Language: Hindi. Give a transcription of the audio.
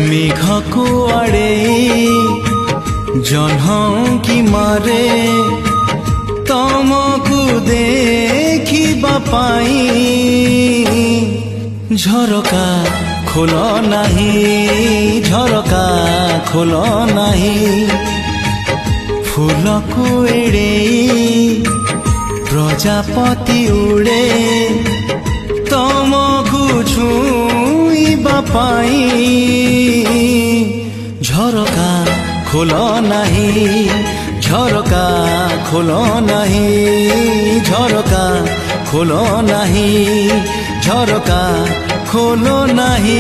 मेघ कुआड़े जह्न की मारे तमकु देखिबा पाई झरका खोल नाही झरका खोल नाही फूल को एड़े प्रजापति उड़े तमकु छुईबा पाई झरका खोल नाही झरका खोल नाही झरका खोल नाही झरका खोल नाही।